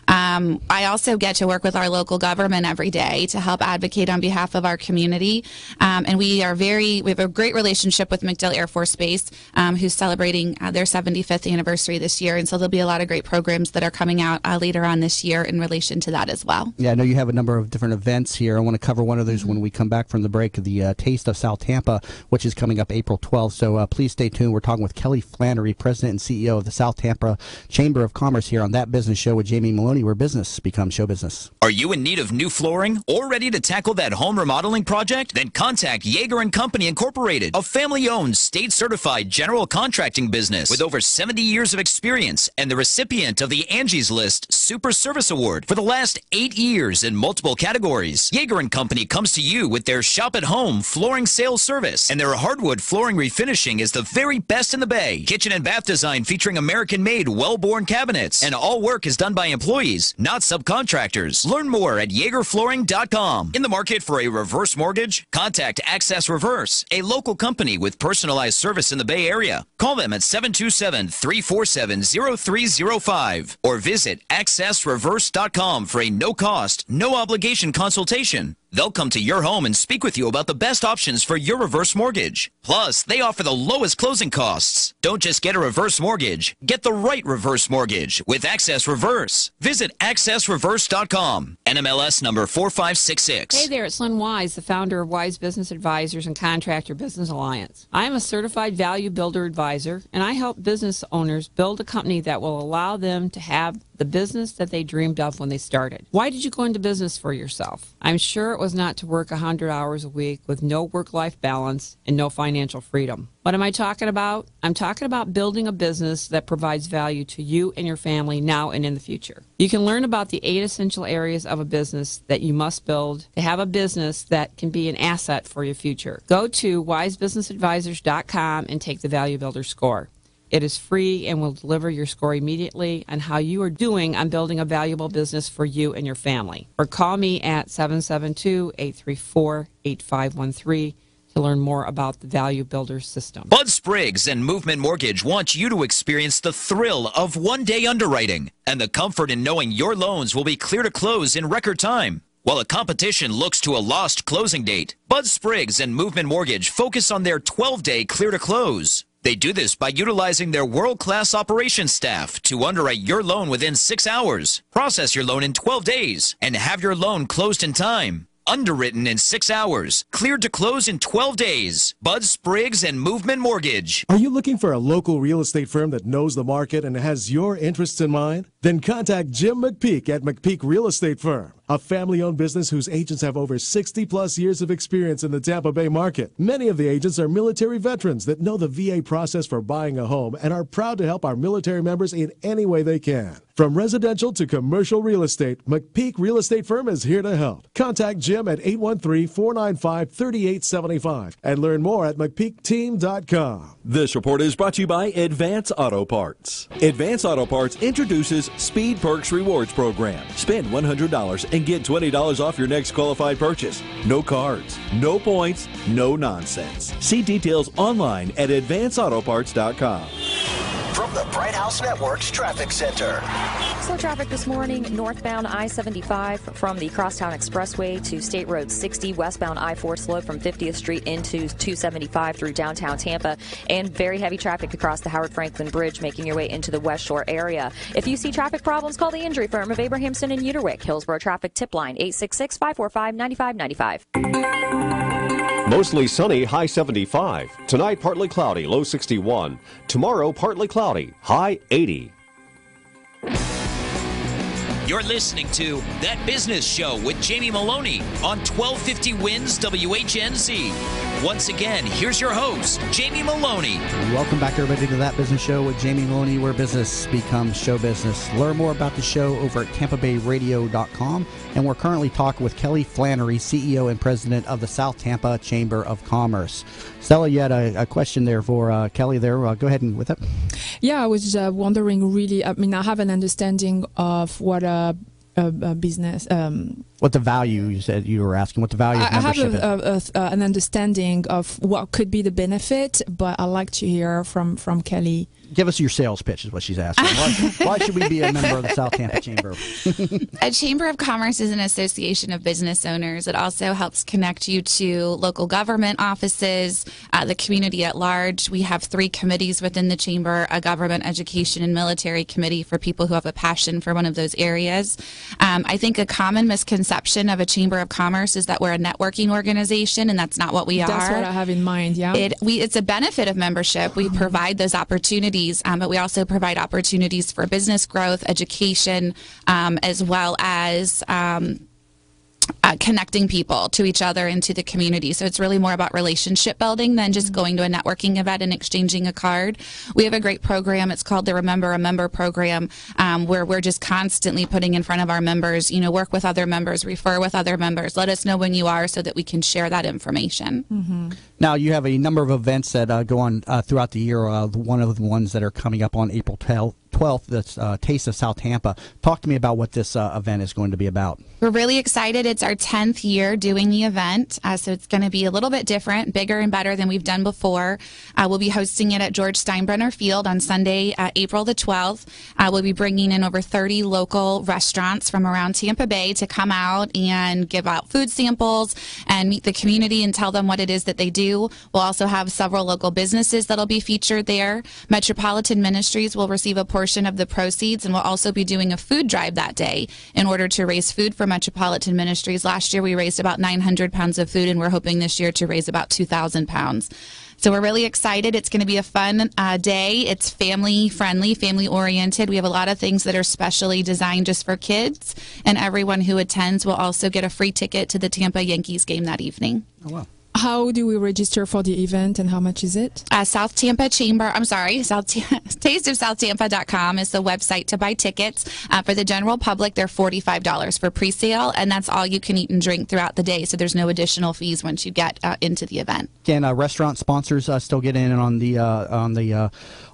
I also get to work with our local government every day to help advocate on behalf of our community. And we have a great relationship with MacDill Air Force Base, who's celebrating their 75th anniversary this year. And so there'll be a lot of great programs that are coming out later on this year in relation to that as well. Yeah, I know you have a number of different events here. I want to cover one of those when we come back from the break, the Taste of South Tampa, which is coming up April 12th. So please stay tuned. We're talking with Kelly Flannery, President and CEO of the South Tampa Chamber of Commerce here on That Business Show with Jamie Meloni, where business becomes show business. Are you in need of new flooring or ready to tackle that home remodeling project? Then contact Yeager & Company Incorporated, a family-owned, state-certified general contracting business with over 70 years of experience and the recipient of the Angie's List Super Service Award for the last 8 years in multiple categories. Yeager & Company comes to you with their shop-at-home flooring sales service, and their hardwood flooring refinishing is the very best in the Bay. Kitchen and bath design featuring American-made, well-born cabinets, and all work is done by employees, not subcontractors. Learn more at YeagerFlooring.com. In the market for a reverse mortgage? Contact Access Reverse, a local company with personalized service in the Bay Area. Call them at 727-347-0305 or visit AccessReverse.com for a no-cost, no-obligation consultation. They'll come to your home and speak with you about the best options for your reverse mortgage. Plus, they offer the lowest closing costs. Don't just get a reverse mortgage. Get the right reverse mortgage with Access Reverse. Visit AccessReverse.com. NMLS number 4566. Hey there, it's Lynn Wise, the founder of Wise Business Advisors and Contractor Business Alliance. I am a certified value builder advisor, and I help business owners build a company that will allow them to have the business that they dreamed of when they started. Why did you go into business for yourself? I'm sure it was not to work 100 hours a week with no work-life balance and no financial freedom. What am I talking about? I'm talking about building a business that provides value to you and your family now and in the future. You can learn about the 8 essential areas of a business that you must build to have a business that can be an asset for your future. Go to wisebusinessadvisors.com and take the Value Builder score. It is free and will deliver your score immediately on how you are doing on building a valuable business for you and your family. Or call me at 772-834-8513 to learn more about the Value Builder system. Bud Spriggs and Movement Mortgage want you to experience the thrill of one-day underwriting and the comfort in knowing your loans will be clear to close in record time. While the competition looks to a lost closing date, Bud Spriggs and Movement Mortgage focus on their 12-day clear to close. They do this by utilizing their world-class operations staff to underwrite your loan within 6 hours, process your loan in 12 days, and have your loan closed in time. Underwritten in 6 hours, cleared to close in 12 days. Bud Spriggs and Movement Mortgage. Are you looking for a local real estate firm that knows the market and has your interests in mind? Then contact Jim McPeak at McPeak Real Estate Firm, a family-owned business whose agents have over 60-plus years of experience in the Tampa Bay market. Many of the agents are military veterans that know the VA process for buying a home and are proud to help our military members in any way they can. From residential to commercial real estate, McPeak Real Estate Firm is here to help. Contact Jim at 813-495-3875 and learn more at McPeakTeam.com. This report is brought to you by Advance Auto Parts. Advance Auto Parts introduces Speed Perks Rewards Program. Spend $100 and get $20 off your next qualified purchase. No cards, no points, no nonsense. See details online at advanceautoparts.com. From the Bright House Network's Traffic Center. Slow traffic this morning, northbound I-75 from the Crosstown Expressway to State Road 60, westbound I-4 slow from 50th Street into 275 through downtown Tampa, and very heavy traffic across the Howard Franklin Bridge making your way into the West Shore area. If you see traffic problems, call the injury firm of Abrahamson and Uterwick. Hillsborough Traffic Tip Line, 866-545-9595. Mostly sunny, high 75. Tonight, partly cloudy, low 61. Tomorrow, partly cloudy, high 80. You're listening to That Business Show with Jamie Meloni on 1250 Wins WHNZ. Once again, here's your host, Jamie Meloni. Welcome back, everybody, to That Business Show with Jamie Meloni, where business becomes show business. Learn more about the show over at TampaBayRadio.com. And we're currently talking with Kelly Flannery, CEO and President of the South Tampa Chamber of Commerce. Stella, you had a question there for Kelly there. Go ahead and with it. Yeah, I was wondering really, I mean, I have an understanding of what a business... what the value, you said you were asking, what the value of membership is. I have an understanding of what could be the benefit, but I'd like to hear from Kelly. Give us your sales pitch is what she's asking. Why should we be a member of the South Tampa Chamber? A Chamber of Commerce is an association of business owners. It also helps connect you to local government offices, the community at large. We have 3 committees within the Chamber, a government, education, and military committee for people who have a passion for one of those areas. I think a common misconception of a Chamber of Commerce is that we're a networking organization, and that's not what we are. That's what I have in mind, yeah. It's a benefit of membership. We provide those opportunities. But we also provide opportunities for business growth, education, as well as connecting people to each other and to the community. So it's really more about relationship building than just going to a networking event and exchanging a card. We have a great program. It's called the Remember a Member program, where we're just constantly putting in front of our members, work with other members, refer with other members. Let us know when you are so that we can share that information. Mm-hmm. Now, you have a number of events that go on throughout the year. One of the ones that are coming up on April 12th, that's Taste of South Tampa. Talk to me about what this event is going to be about. We're really excited. It's our 10th year doing the event, so it's going to be a little bit different, bigger and better than we've done before. We'll be hosting it at George Steinbrenner Field on Sunday, April the 12th. We'll be bringing in over 30 local restaurants from around Tampa Bay to come out and give out food samples and meet the community and tell them what it is that they do. We'll also have several local businesses that'll be featured there. Metropolitan Ministries will receive a portion of the proceeds, and we'll also be doing a food drive that day in order to raise food for Metropolitan Ministries. Last year we raised about 900 pounds of food, and we're hoping this year to raise about 2,000 pounds. So we're really excited. It's going to be a fun day. It's family-friendly, family-oriented. We have a lot of things that are specially designed just for kids, and everyone who attends will also get a free ticket to the Tampa Yankees game that evening. Oh, wow. How do we register for the event, and how much is it? South Tampa Chamber, tasteofsouthampa.com is the website to buy tickets. For the general public, they're $45 for pre-sale, and that's all you can eat and drink throughout the day, so there's no additional fees once you get into the event. Can restaurant sponsors still get in on the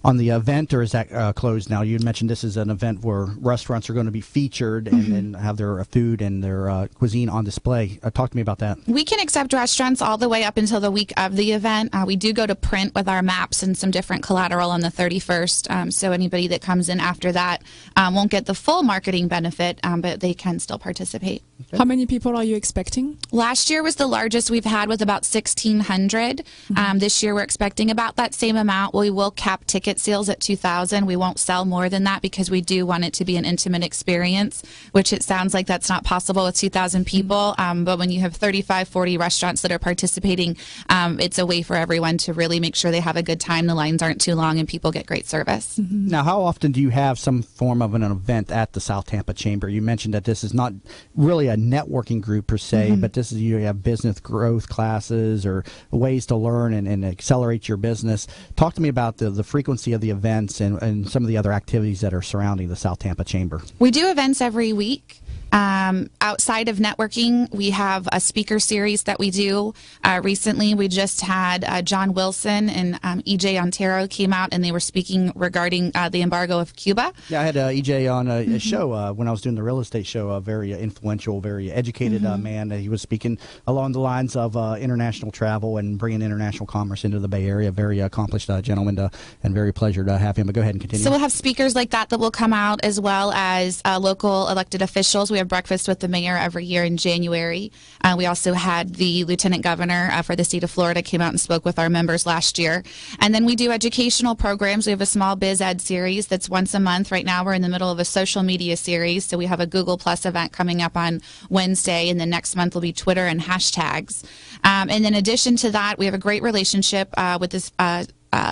event, or is that closed now? You mentioned this is an event where restaurants are going to be featured and have their food and their cuisine on display. Talk to me about that. We can accept restaurants all the way up until the week of the event. We do go to print with our maps and some different collateral on the 31st, so anybody that comes in after that won't get the full marketing benefit, but they can still participate. Okay. How many people are you expecting? Last year was the largest we've had with about 1,600. This year we're expecting about that same amount. We will cap ticket sales at 2,000. We won't sell more than that because we do want it to be an intimate experience, which it sounds like that's not possible with 2,000 people, but when you have 35, 40 restaurants that are participating, it's a way for everyone to really make sure they have a good time, the lines aren't too long, and people get great service. Now, how often do you have some form of an event at the South Tampa Chamber? You mentioned that this is not really a networking group per se, but this is, you have business growth classes or ways to learn and accelerate your business. Talk to me about the frequency of the events and some of the other activities that are surrounding the South Tampa Chamber. We do events every week. Outside of networking, we have a speaker series that we do. Recently, we just had John Wilson and EJ Ontero came out, and they were speaking regarding the embargo of Cuba. Yeah, I had EJ on a show when I was doing the real estate show, a very influential, very educated man. He was speaking along the lines of international travel and bringing international commerce into the Bay Area. Very accomplished gentleman, and very pleasure to have him. But go ahead and continue. So we'll have speakers like that will come out, as well as local elected officials. We have breakfast with the mayor every year in January. We also had the lieutenant governor for the state of Florida came out and spoke with our members last year. And then we do educational programs. We have a small biz ed series that's once a month. Right now we're in the middle of a social media series. So we have a Google Plus event coming up on Wednesday, and the next month will be Twitter and hashtags. And in addition to that, we have a great relationship with this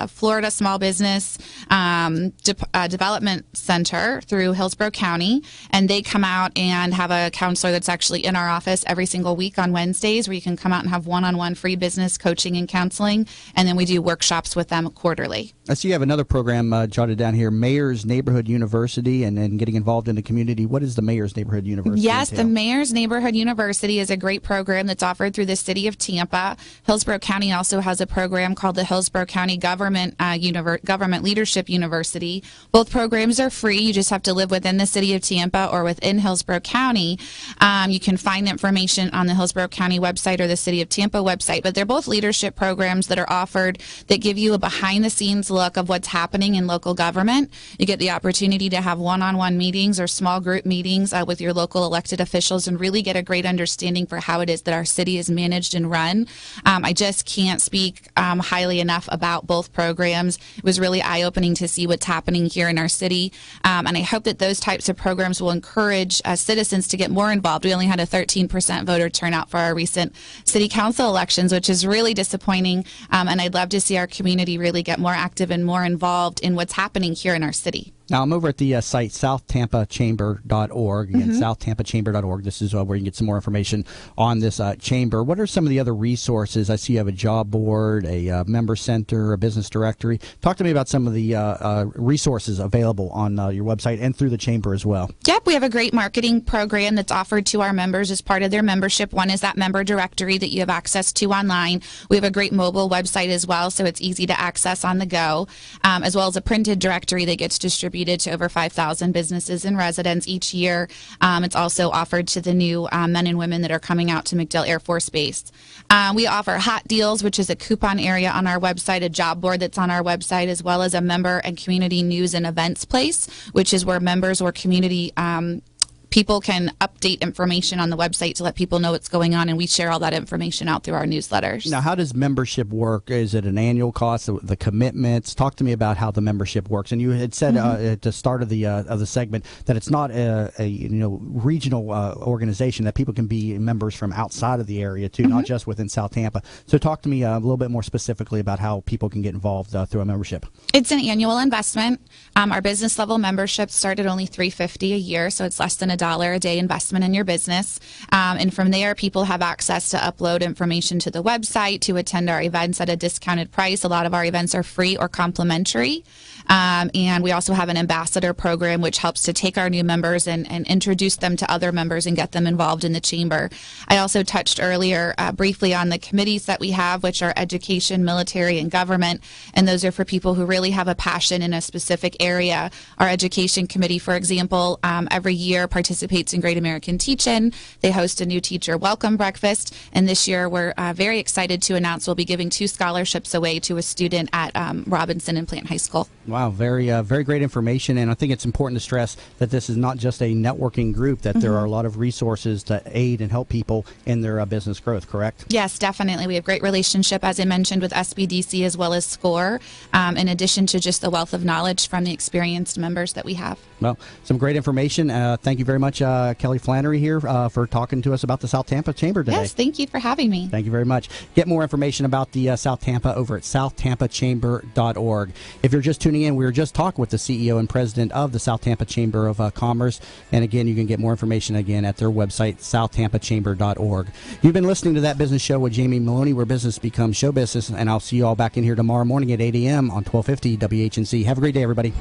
Florida Small Business Development Center through Hillsborough County, and they come out and have a counselor that's actually in our office every single week on Wednesdays, where you can come out and have one-on-one free business coaching and counseling, and then we do workshops with them quarterly. I see you have another program jotted down here, Mayor's Neighborhood University, and getting involved in the community. What is the Mayor's Neighborhood University? Yes, entail? the Mayor's Neighborhood University is a great program that's offered through the city of Tampa. Hillsborough County also has a program called the Hillsborough County Government Leadership University. Both programs are free. You just have to live within the city of Tampa or within Hillsborough County. You can find information on the Hillsborough County website or the city of Tampa website, but they're both leadership programs that are offered that give you a behind-the-scenes look of what's happening in local government. You get the opportunity to have one-on-one meetings or small group meetings with your local elected officials and really get a great understanding for how it is that our city is managed and run. I just can't speak highly enough about both programs. It was really eye-opening to see what's happening here in our city, and I hope that those types of programs will encourage citizens to get more involved. We only had a 13% voter turnout for our recent city council elections, which is really disappointing, and I'd love to see our community really get more active and more involved in what's happening here in our city. Now, I'm over at the site, souththampachamber.org. Again, souththampachamber.org. This is where you can get some more information on this chamber. What are some of the other resources? I see you have a job board, a member center, a business directory. Talk to me about some of the resources available on your website and through the chamber as well. Yep, we have a great marketing program that's offered to our members as part of their membership. One is that member directory that you have access to online. We have a great mobile website as well, so it's easy to access on the go, as well as a printed directory that gets distributed to over 5,000 businesses and residents each year. It's also offered to the new men and women that are coming out to MacDill Air Force Base. We offer Hot Deals, which is a coupon area on our website, a job board that's on our website, as well as a member and community news and events place, which is where members or community people can update information on the website to let people know what's going on, and we share all that information out through our newsletters. Now, how does membership work? Is it an annual cost? The commitments? Talk to me about how the membership works. And you had said at the start of the segment that it's not a regional organization, that people can be members from outside of the area too, not just within South Tampa. So talk to me a little bit more specifically about how people can get involved through a membership. It's an annual investment. Our business level membership started only $350 a year, so it's less than $1 a day investment in your business. And from there, people have access to upload information to the website, to attend our events at a discounted price. A lot of our events are free or complimentary. And we also have an ambassador program, which helps to take our new members and introduce them to other members and get them involved in the chamber. I also touched earlier briefly on the committees that we have, which are education, military, and government. And those are for people who really have a passion in a specific area. Our education committee, for example, every year participates in Great American Teach-In. They host a new teacher welcome breakfast. And this year, we're very excited to announce we'll be giving 2 scholarships away to a student at Robinson and Plant High School. Wow, very great information, and I think it's important to stress that this is not just a networking group, that there are a lot of resources to aid and help people in their business growth, correct? Yes, definitely. We have great relationship, as I mentioned, with SBDC as well as SCORE, in addition to just the wealth of knowledge from the experienced members that we have. Well, some great information. Thank you very much, Kelly Flannery here for talking to us about the South Tampa Chamber today. Yes, thank you for having me. Thank you very much. Get more information about the South Tampa over at souththampachamber.org. If you're just tuning in, we were just talking with the CEO and president of the South Tampa Chamber of Commerce. And again, you can get more information again at their website, souththampachamber.org. You've been listening to That Business Show with Jamie Meloni, where business becomes show business. And I'll see you all back in here tomorrow morning at 8 a.m. on 1250 WHNC. Have a great day, everybody.